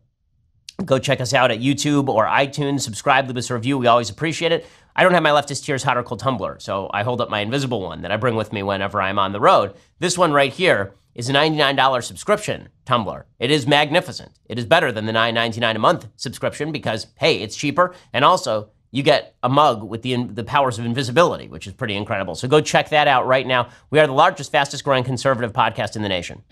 go check us out at YouTube or iTunes. Subscribe, leave us a review. We always appreciate it. I don't have my Leftist Tears Hot or Cold tumbler, so I hold up my invisible one that I bring with me whenever I'm on the road. This one right here is a $99 subscription tumbler. It is magnificent. It is better than the $9.99 a month subscription because, hey, it's cheaper, and also you get a mug with the powers of invisibility, which is pretty incredible. So go check that out right now. We are the largest, fastest growing conservative podcast in the nation.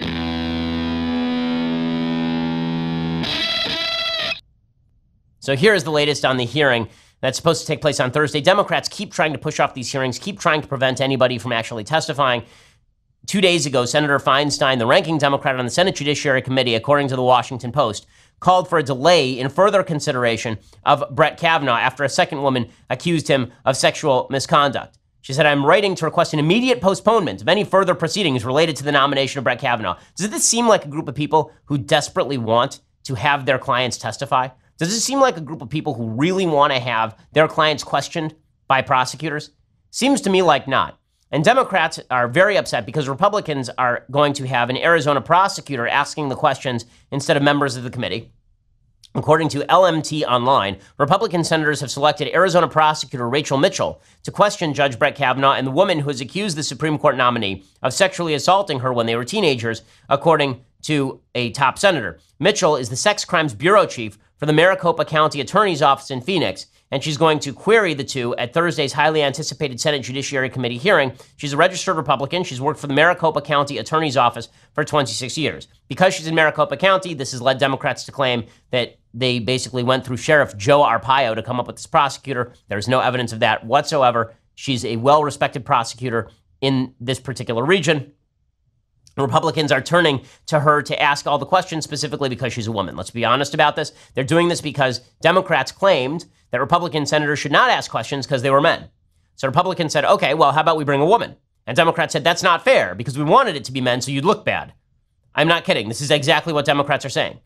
So here is the latest on the hearing that's supposed to take place on Thursday. Democrats keep trying to push off these hearings, keep trying to prevent anybody from actually testifying. 2 days ago, Senator Feinstein, the ranking Democrat on the Senate Judiciary Committee, according to the Washington Post, called for a delay in further consideration of Brett Kavanaugh after a second woman accused him of sexual misconduct. She said, I'm writing to request an immediate postponement of any further proceedings related to the nomination of Brett Kavanaugh. Does this seem like a group of people who desperately want to have their clients testify? Does it seem like a group of people who really want to have their clients questioned by prosecutors? Seems to me like not. And Democrats are very upset because Republicans are going to have an Arizona prosecutor asking the questions instead of members of the committee. According to LMT Online, Republican senators have selected Arizona prosecutor Rachel Mitchell to question Judge Brett Kavanaugh and the woman who has accused the Supreme Court nominee of sexually assaulting her when they were teenagers, according to a top senator. Mitchell is the sex crimes bureau chief for the Maricopa County Attorney's Office in Phoenix, and she's going to query the two at Thursday's highly anticipated Senate Judiciary Committee hearing. She's a registered Republican. She's worked for the Maricopa County Attorney's Office for 26 years. Because she's in Maricopa County, this has led Democrats to claim that they basically went through Sheriff Joe Arpaio to come up with this prosecutor. There's no evidence of that whatsoever. She's a well-respected prosecutor in this particular region. Republicans are turning to her to ask all the questions specifically because she's a woman. Let's be honest about this. They're doing this because Democrats claimed that Republican senators should not ask questions because they were men. So Republicans said, okay, well, how about we bring a woman? And Democrats said, that's not fair because we wanted it to be men so you'd look bad. I'm not kidding. This is exactly what Democrats are saying.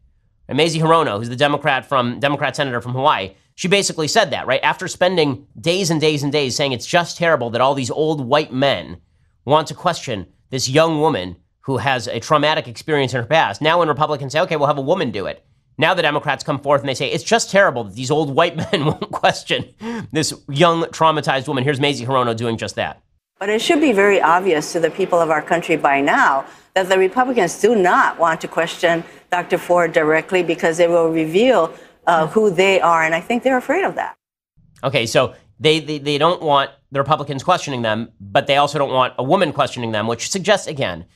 And Mazie Hirono, who's the Democrat senator from Hawaii, she basically said that, right? After spending days and days and days saying it's just terrible that all these old white men want to question this young woman who has a traumatic experience in her past. Now when Republicans say, okay, we'll have a woman do it. Now the Democrats come forth and they say, it's just terrible that these old white men won't question this young traumatized woman. Here's Mazie Hirono doing just that. But it should be very obvious to the people of our country by now that the Republicans do not want to question Dr. Ford directly because it will reveal who they are. And I think they're afraid of that. Okay, so they don't want the Republicans questioning them, but they also don't want a woman questioning them, which suggests, again,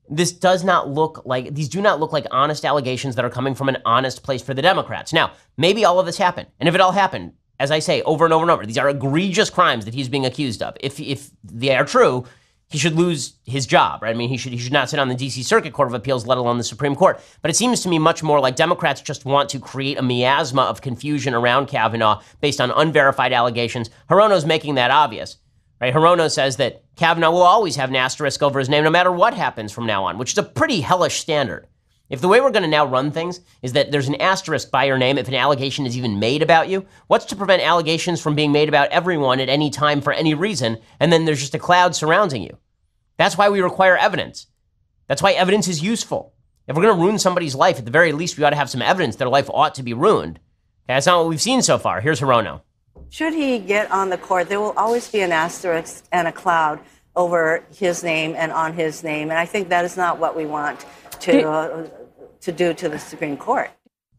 these do not look like honest allegations that are coming from an honest place for the Democrats. Now, maybe all of this happened. And if it all happened, as I say over and over and over, these are egregious crimes that he's being accused of. If they are true, he should lose his job, right? I mean, he should not sit on the D.C. Circuit Court of Appeals, let alone the Supreme Court. But it seems to me much more like Democrats just want to create a miasma of confusion around Kavanaugh based on unverified allegations. Hirono's making that obvious. Right? Hirono says that Kavanaugh will always have an asterisk over his name no matter what happens from now on, which is a pretty hellish standard. If the way we're going to now run things is that there's an asterisk by your name if an allegation is even made about you, what's to prevent allegations from being made about everyone at any time for any reason, and then there's just a cloud surrounding you? That's why we require evidence. That's why evidence is useful. If we're going to ruin somebody's life, at the very least, we ought to have some evidence that a life ought to be ruined. Okay, that's not what we've seen so far. Here's Hirono. Should he get on the court, there will always be an asterisk and a cloud over his name and on his name. And I think that is not what we want to do to the Supreme Court.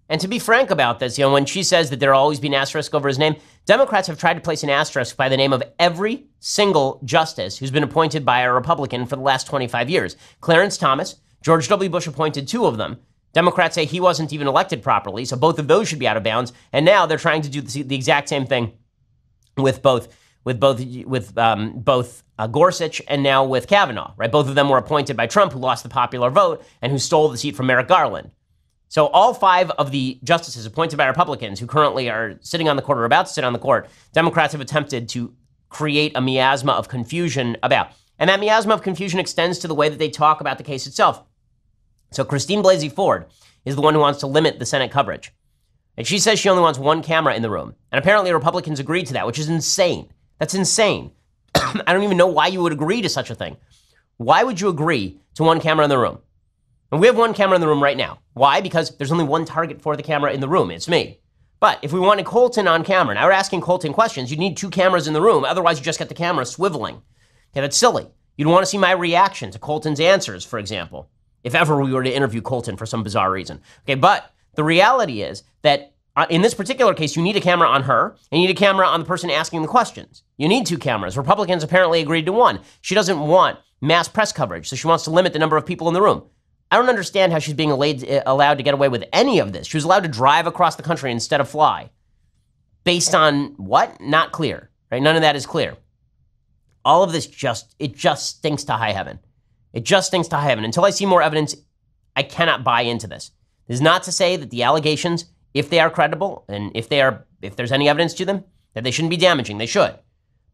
And to be frank about this, when she says that there will always be an asterisk over his name, Democrats have tried to place an asterisk by the name of every single justice who's been appointed by a Republican for the last 25 years. Clarence Thomas, George W. Bush appointed two of them. Democrats say he wasn't even elected properly, so both of those should be out of bounds. And now they're trying to do the exact same thing with both Gorsuch and now with Kavanaugh. Right? Both of them were appointed by Trump, who lost the popular vote and who stole the seat from Merrick Garland. So all five of the justices appointed by Republicans who currently are sitting on the court or about to sit on the court, Democrats have attempted to create a miasma of confusion about. And that miasma of confusion extends to the way that they talk about the case itself. So Christine Blasey Ford is the one who wants to limit the Senate coverage. And she says she only wants one camera in the room. And apparently Republicans agreed to that, which is insane. That's insane. I don't even know why you would agree to such a thing. Why would you agree to one camera in the room? And we have one camera in the room right now. Why? Because there's only one target for the camera in the room. It's me. But if we wanted Colton on camera, now we're asking Colton questions, you'd need two cameras in the room. Otherwise, you just get the camera swiveling. Okay, that's silly. You'd want to see my reaction to Colton's answers, for example, if ever we were to interview Colton for some bizarre reason. Okay, but the reality is that in this particular case, you need a camera on her, and you need a camera on the person asking the questions. You need two cameras. Republicans apparently agreed to one. She doesn't want mass press coverage, so she wants to limit the number of people in the room. I don't understand how she's being allowed to get away with any of this. She was allowed to drive across the country instead of fly. Based on what? Not clear, right? None of that is clear. All of this just stinks to high heaven. It just stinks to high heaven. Until I see more evidence, I cannot buy into this. This is not to say that the allegations, if they are credible and if there's any evidence to them, that they shouldn't be damaging. They should.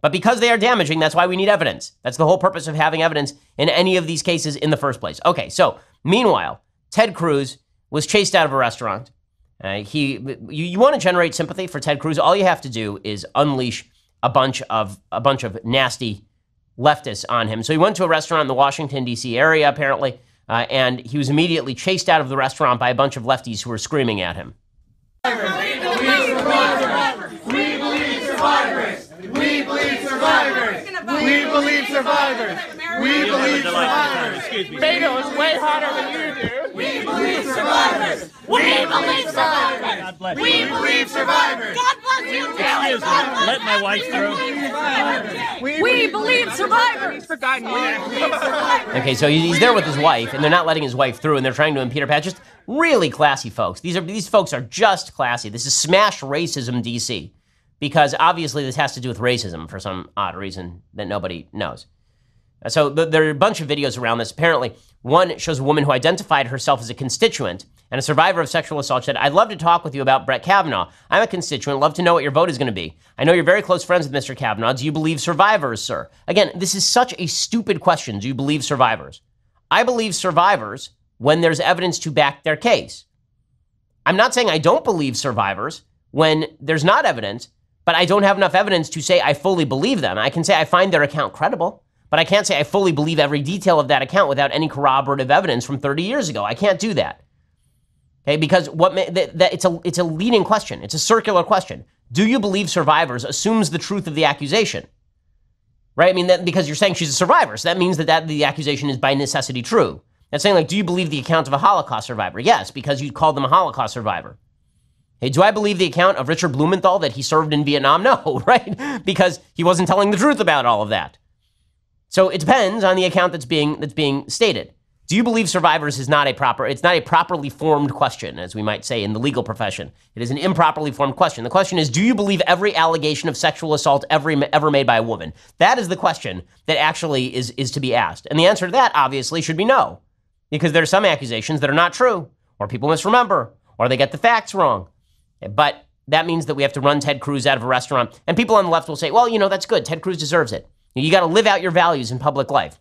But because they are damaging, that's why we need evidence. That's the whole purpose of having evidence in any of these cases in the first place. Okay, so meanwhile, Ted Cruz was chased out of a restaurant. You want to generate sympathy for Ted Cruz? All you have to do is unleash a bunch of nasty leftists on him. So he went to a restaurant in the Washington, D.C. area, apparently, and he was immediately chased out of the restaurant by a bunch of lefties who were screaming at him. We believe survivors. We believe survivors. We believe survivors. We believe survivors. Beto is way hotter than you do. We believe survivors. We believe survivors. We believe survivors. God bless you. Excuse me. Let my wife through. We believe survivors. Okay, so he's there with his wife, and they're not letting his wife through, and they're trying to impede her path. Just really classy folks. These folks are just classy. This is smash racism, DC, because obviously this has to do with racism for some odd reason that nobody knows. So there are a bunch of videos around this. Apparently, one shows a woman who identified herself as a constituent and a survivor of sexual assault said, "I'd love to talk with you about Brett Kavanaugh. I'm a constituent, love to know what your vote is going to be. I know you're very close friends with Mr. Kavanaugh. Do you believe survivors, sir?" Again, this is such a stupid question. Do you believe survivors? I believe survivors when there's evidence to back their case. I'm not saying I don't believe survivors when there's not evidence, but I don't have enough evidence to say I fully believe them. I can say I find their account credible, but I can't say I fully believe every detail of that account without any corroborative evidence from 30 years ago. I can't do that. Okay, because it's a leading question. It's a circular question. Do you believe survivors assumes the truth of the accusation? Right? I mean, because you're saying she's a survivor, so that means that the accusation is by necessity true. That's saying, like, do you believe the account of a Holocaust survivor? Yes, because you called them a Holocaust survivor. Hey, do I believe the account of Richard Blumenthal that he served in Vietnam? No, right? Because he wasn't telling the truth about all of that. So it depends on the account that's being stated. Do you believe survivors is not it's not a properly formed question, as we might say in the legal profession. It is an improperly formed question. The question is, do you believe every allegation of sexual assault ever made by a woman? That is the question that actually is to be asked. And the answer to that, obviously, should be no. Because there are some accusations that are not true, or people misremember, or they get the facts wrong. But that means that we have to run Ted Cruz out of a restaurant. And people on the left will say, well, that's good. Ted Cruz deserves it. You got to live out your values in public life.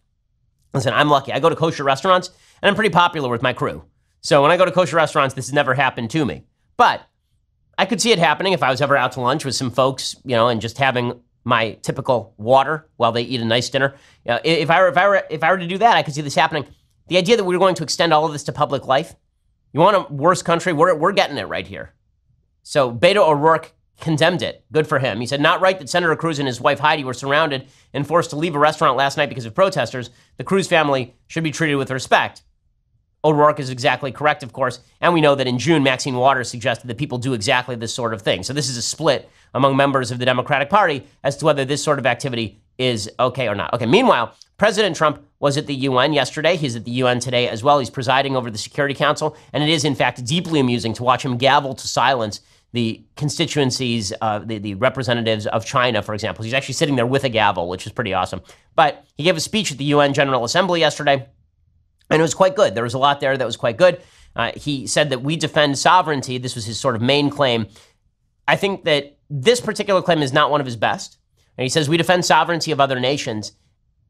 Listen, I'm lucky. I go to kosher restaurants, and I'm pretty popular with my crew. So when I go to kosher restaurants, this has never happened to me. But I could see it happening if I was ever out to lunch with some folks, and just having my typical water while they eat a nice dinner. If I were to do that, I could see this happening. The idea that we're going to extend all of this to public life, you want a worse country? We're getting it right here. So Beto O'Rourke condemned it. Good for him. He said, not right that Senator Cruz and his wife Heidi were surrounded and forced to leave a restaurant last night because of protesters. The Cruz family should be treated with respect. O'Rourke is exactly correct, of course. And we know that in June, Maxine Waters suggested that people do exactly this sort of thing. So this is a split among members of the Democratic Party as to whether this sort of activity is okay or not. Okay, meanwhile, President Trump was at the UN yesterday. He's at the UN today as well. He's presiding over the Security Council. And it is, in fact, deeply amusing to watch him gavel to silence the constituencies, the representatives of China, for example. He's actually sitting there with a gavel, which is pretty awesome. But he gave a speech at the UN General Assembly yesterday, and it was quite good. There was a lot there that was quite good. He said that we defend sovereignty. This was his sort of main claim. I think that this particular claim is not one of his best. And he says we defend sovereignty of other nations.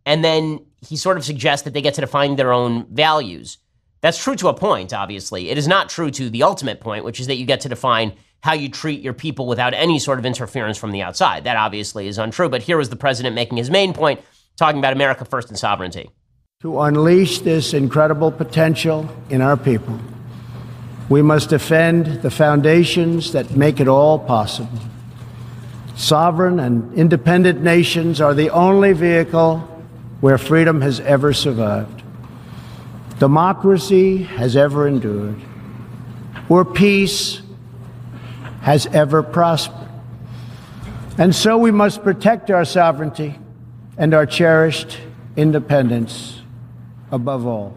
And then he sort of suggests that they get to define their own values. That's true to a point, obviously. It is not true to the ultimate point, which is that you get to define how you treat your people without any sort of interference from the outside. That obviously is untrue. But here was the president making his main point, talking about America first and sovereignty. To unleash this incredible potential in our people, we must defend the foundations that make it all possible. Sovereign and independent nations are the only vehicle where freedom has ever survived, democracy has ever endured, where peace has ever prospered. And so we must protect our sovereignty and our cherished independence above all.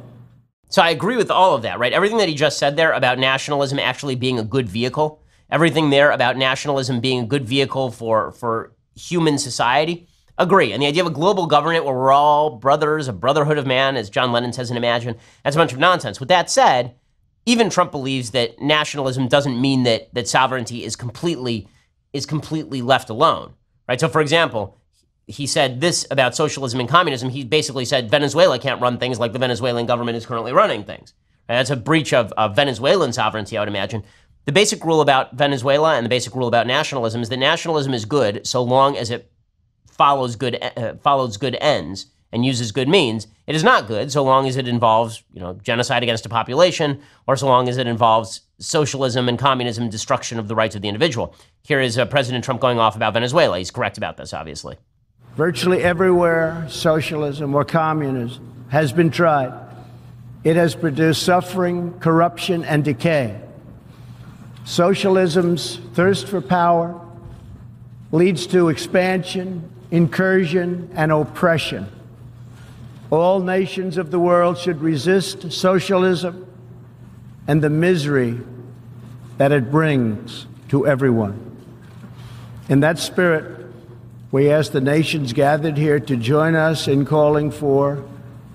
So I agree with all of that, right? Everything that he just said there about nationalism actually being a good vehicle, everything there about nationalism being a good vehicle for human society, agree. And the idea of a global government where we're all brothers, a brotherhood of man, as John Lennon says in Imagine, that's a bunch of nonsense. With that said, even Trump believes that nationalism doesn't mean that sovereignty is completely left alone, right? So, for example, he said this about socialism and communism. He basically said Venezuela can't run things like the Venezuelan government is currently running things. Right? That's a breach of Venezuelan sovereignty, I would imagine. The basic rule about Venezuela and the basic rule about nationalism is that nationalism is good so long as it follows good ends and uses good means. It is not good so long as it involves, genocide against a population, or so long as it involves socialism and communism, destruction of the rights of the individual. Here is President Trump going off about Venezuela. He's correct about this, obviously. Virtually everywhere socialism or communism has been tried, it has produced suffering, corruption, and decay. Socialism's thirst for power leads to expansion, incursion, and oppression. All nations of the world should resist socialism and the misery that it brings to everyone. In that spirit, we ask the nations gathered here to join us in calling for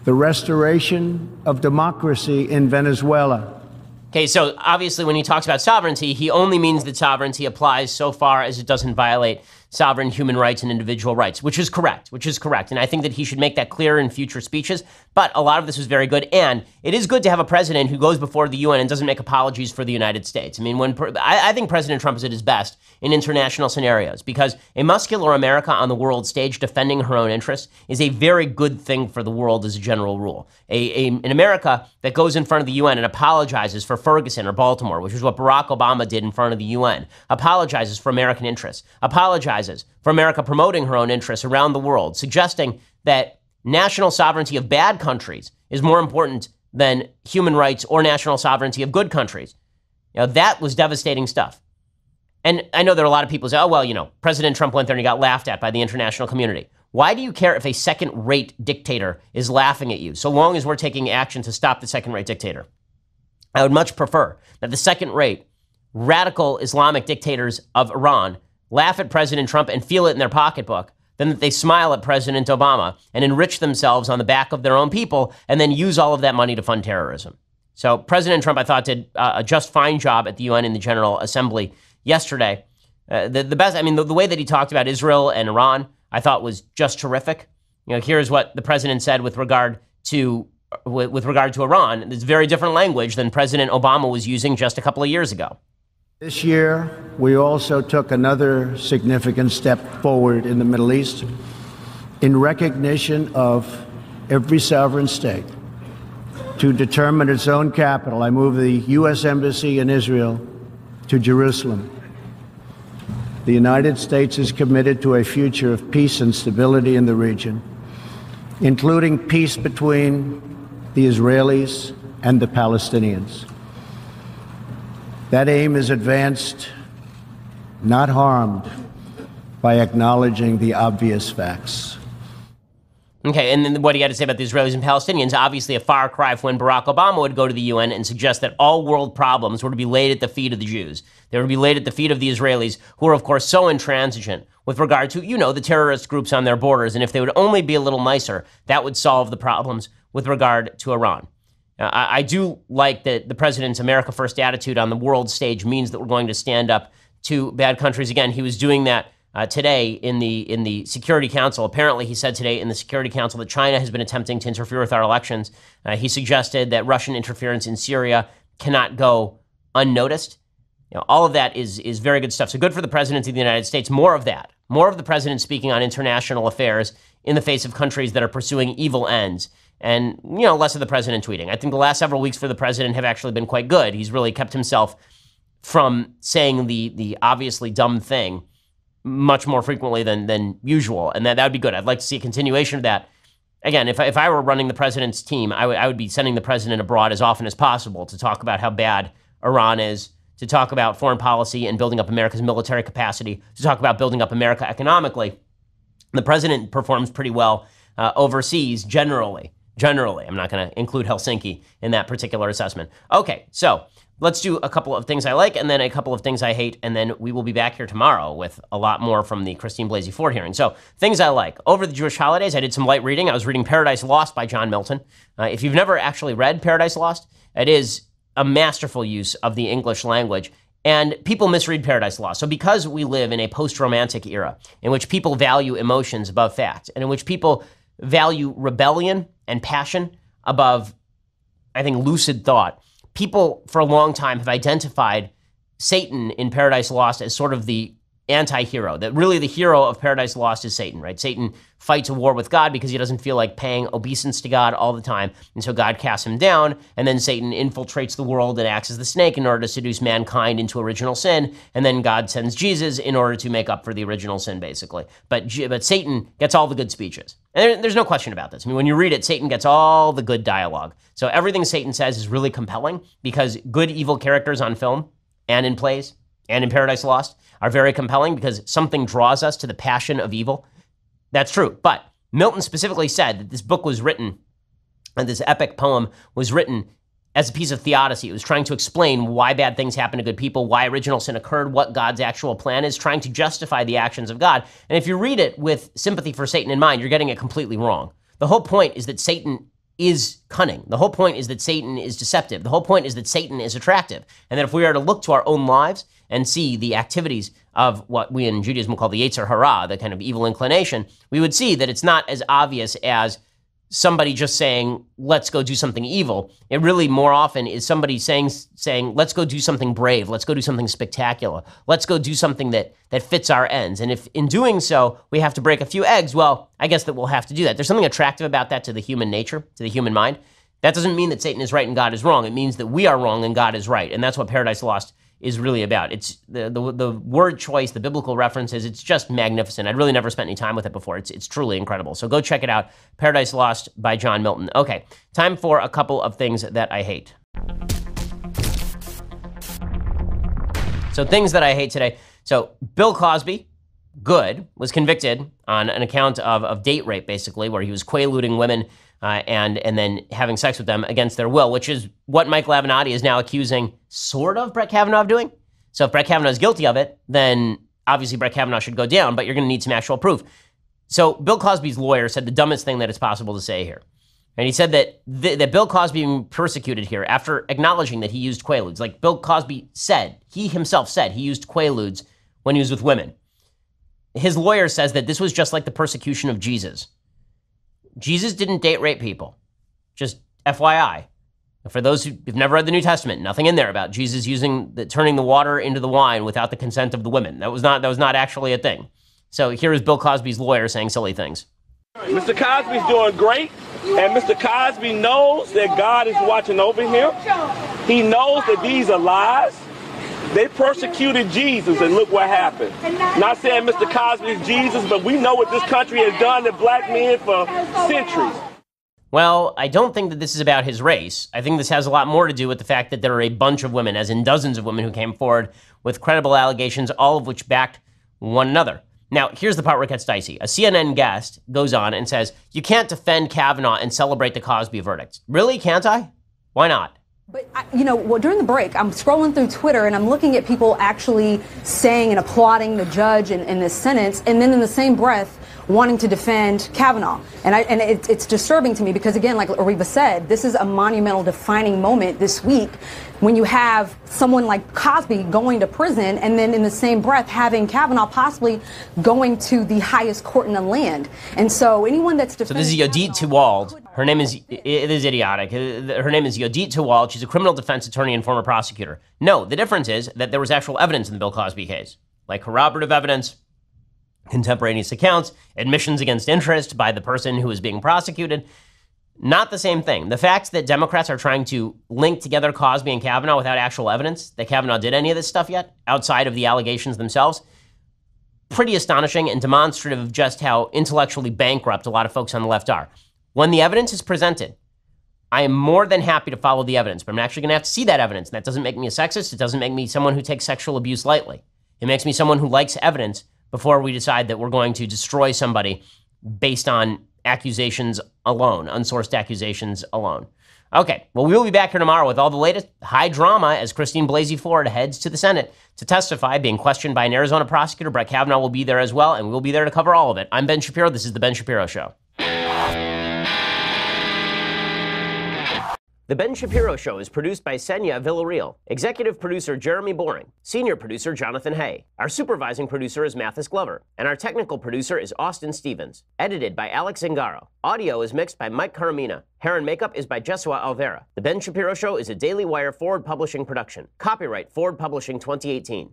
the restoration of democracy in Venezuela. Okay, so obviously when he talks about sovereignty, he only means that sovereignty applies so far as it doesn't violate sovereign human rights and individual rights, which is correct. And I think that he should make that clear in future speeches. But a lot of this was very good. And it is good to have a president who goes before the UN and doesn't make apologies for the United States. I mean, I think President Trump is at his best in international scenarios, because a muscular America on the world stage defending her own interests is a very good thing for the world as a general rule. An America that goes in front of the UN and apologizes for Ferguson or Baltimore, which is what Barack Obama did in front of the UN, apologizes for American interests, apologizes for America promoting her own interests around the world, suggesting that national sovereignty of bad countries is more important than human rights or national sovereignty of good countries. That was devastating stuff. And I know there are a lot of people who say, oh, well, President Trump went there and he got laughed at by the international community. Why do you care if a second-rate dictator is laughing at you, so long as we're taking action to stop the second-rate dictator? I would much prefer that the second-rate radical Islamic dictators of Iran laugh at President Trump and feel it in their pocketbook than that they smile at President Obama and enrich themselves on the back of their own people and then use all of that money to fund terrorism. So President Trump, I thought, did a just fine job at the UN in the General Assembly yesterday. The way that he talked about Israel and Iran, I thought was just terrific. Here's what the president said with regard to Iran. It's very different language than President Obama was using just a couple of years ago. This year, we also took another significant step forward in the Middle East in recognition of every sovereign state to determine its own capital. I moved the U.S. Embassy in Israel to Jerusalem. The United States is committed to a future of peace and stability in the region, including peace between the Israelis and the Palestinians. That aim is advanced, not harmed, by acknowledging the obvious facts. Okay, and then what he had to say about the Israelis and Palestinians, obviously a far cry from when Barack Obama would go to the UN and suggest that all world problems were to be laid at the feet of the Jews. They were to be laid at the feet of the Israelis, who are, of course, so intransigent with regard to, the terrorist groups on their borders. And if they would only be a little nicer, that would solve the problems with regard to Iran. I do like that the president's America First attitude on the world stage means that we're going to stand up to bad countries. Again, he was doing that today in the Security Council. Apparently, he said today in the Security Council that China has been attempting to interfere with our elections. He suggested that Russian interference in Syria cannot go unnoticed. All of that is very good stuff. So good for the president of the United States. More of that. More of the president speaking on international affairs in the face of countries that are pursuing evil ends. And, less of the president tweeting. I think the last several weeks for the president have actually been quite good. He's really kept himself from saying the obviously dumb thing much more frequently than usual. And that would be good. I'd like to see a continuation of that. Again, if I were running the president's team, I would be sending the president abroad as often as possible to talk about how bad Iran is, to talk about foreign policy and building up America's military capacity, to talk about building up America economically. The president performs pretty well overseas generally. I'm not going to include Helsinki in that particular assessment. Okay, so let's do a couple of things I like and then a couple of things I hate, and then we will be back here tomorrow with a lot more from the Christine Blasey Ford hearing. So, things I like. Over the Jewish holidays, I did some light reading. I was reading Paradise Lost by John Milton. If you've never actually read Paradise Lost, it is a masterful use of the English language. And people misread Paradise Lost. So because we live in a post-romantic era in which people value emotions above facts, and in which people value rebellion and passion above, I think, lucid thought, people for a long time have identified Satan in Paradise Lost as sort of the anti-hero, that really the hero of Paradise Lost is Satan, right? Satan fights a war with God because he doesn't feel like paying obeisance to God all the time. And so God casts him down, and then Satan infiltrates the world and acts as the snake in order to seduce mankind into original sin. And then God sends Jesus in order to make up for the original sin, basically. But Satan gets all the good speeches. And there's no question about this. I mean, when you read it, Satan gets all the good dialogue. So everything Satan says is really compelling because good evil characters on film and in plays and in Paradise Lost are very compelling because something draws us to the passion of evil. That's true. But Milton specifically said that this book was written, and this epic poem was written as a piece of theodicy. It was trying to explain why bad things happen to good people, why original sin occurred, what God's actual plan is, trying to justify the actions of God. And if you read it with sympathy for Satan in mind, you're getting it completely wrong. The whole point is that Satan is cunning. The whole point is that Satan is deceptive. The whole point is that Satan is attractive. And that if we are to look to our own lives and see the activities of what we in Judaism call the Yetzer Hara, the kind of evil inclination, we would see that it's not as obvious as somebody just saying, let's go do something evil. It really more often is somebody saying, let's go do something brave. Let's go do something spectacular. Let's go do something that fits our ends. And if in doing so, we have to break a few eggs, well, I guess that we'll have to do that. There's something attractive about that to the human nature, to the human mind. That doesn't mean that Satan is right and God is wrong. It means that we are wrong and God is right. And that's what Paradise Lost is really about. It's the word choice, the biblical references, it's just magnificent. I'd really never spent any time with it before. It's truly incredible. So go check it out, Paradise Lost by John Milton. Okay, time for a couple of things that I hate. So things that I hate today. So Bill Cosby, good, was convicted on an account of date rape, basically, where he was quaaluding women and then having sex with them against their will, which is what Michael Avenatti is now accusing sort of Brett Kavanaugh of doing. So if Brett Kavanaugh is guilty of it, then obviously Brett Kavanaugh should go down, but you're going to need some actual proof. So Bill Cosby's lawyer said the dumbest thing that it's possible to say here. And he said that Bill Cosby being persecuted here after acknowledging that he used quaaludes. Like Bill Cosby said, he himself said he used quaaludes when he was with women. His lawyer says that this was just like the persecution of Jesus. Jesus didn't date rape people. Just FYI. For those who've never read the New Testament, nothing in there about Jesus turning the water into the wine without the consent of the women. That was not actually a thing. So here is Bill Cosby's lawyer saying silly things. Mr. Cosby's doing great, and Mr. Cosby knows that God is watching over him. He knows that these are lies. They persecuted Jesus, and look what happened. Not saying Mr. Cosby is Jesus, but we know what this country has done to black men for centuries. Well, I don't think that this is about his race. I think this has a lot more to do with the fact that there are a bunch of women, as in dozens of women, who came forward with credible allegations, all of which backed one another. Now, here's the part where it gets dicey. A CNN guest goes on and says, you can't defend Kavanaugh and celebrate the Cosby verdict. Really, can't I? Why not? But, during the break, I'm scrolling through Twitter and I'm looking at people actually saying and applauding the judge in this sentence, and then in the same breath wanting to defend Kavanaugh. And it's disturbing to me because, again, like Ariva said, this is a monumental defining moment this week when you have someone like Cosby going to prison and then in the same breath having Kavanaugh possibly going to the highest court in the land. And so anyone that's defending... So this is Yodit Tewald. Her name is... It is idiotic. Her name is Yodit Tewald. She's a criminal defense attorney and former prosecutor. No, the difference is that there was actual evidence in the Bill Cosby case, like corroborative evidence, contemporaneous accounts, admissions against interest by the person who was being prosecuted. Not the same thing. The fact that Democrats are trying to link together Cosby and Kavanaugh without actual evidence that Kavanaugh did any of this stuff yet, outside of the allegations themselves, pretty astonishing and demonstrative of just how intellectually bankrupt a lot of folks on the left are. When the evidence is presented, I am more than happy to follow the evidence, but I'm actually going to have to see that evidence. And that doesn't make me a sexist. It doesn't make me someone who takes sexual abuse lightly. It makes me someone who likes evidence before we decide that we're going to destroy somebody based on accusations alone, unsourced accusations alone. Okay, well, we will be back here tomorrow with all the latest high drama as Christine Blasey Ford heads to the Senate to testify, being questioned by an Arizona prosecutor. Brett Kavanaugh will be there as well, and we'll be there to cover all of it. I'm Ben Shapiro. This is The Ben Shapiro Show. The Ben Shapiro Show is produced by Senya Villarreal, executive producer Jeremy Boring, senior producer Jonathan Hay. Our supervising producer is Mathis Glover, and our technical producer is Austin Stevens. Edited by Alex Zingaro. Audio is mixed by Mike Caramina. Hair and makeup is by Jesua Alvera. The Ben Shapiro Show is a Daily Wire Forward Publishing production. Copyright Forward Publishing 2018.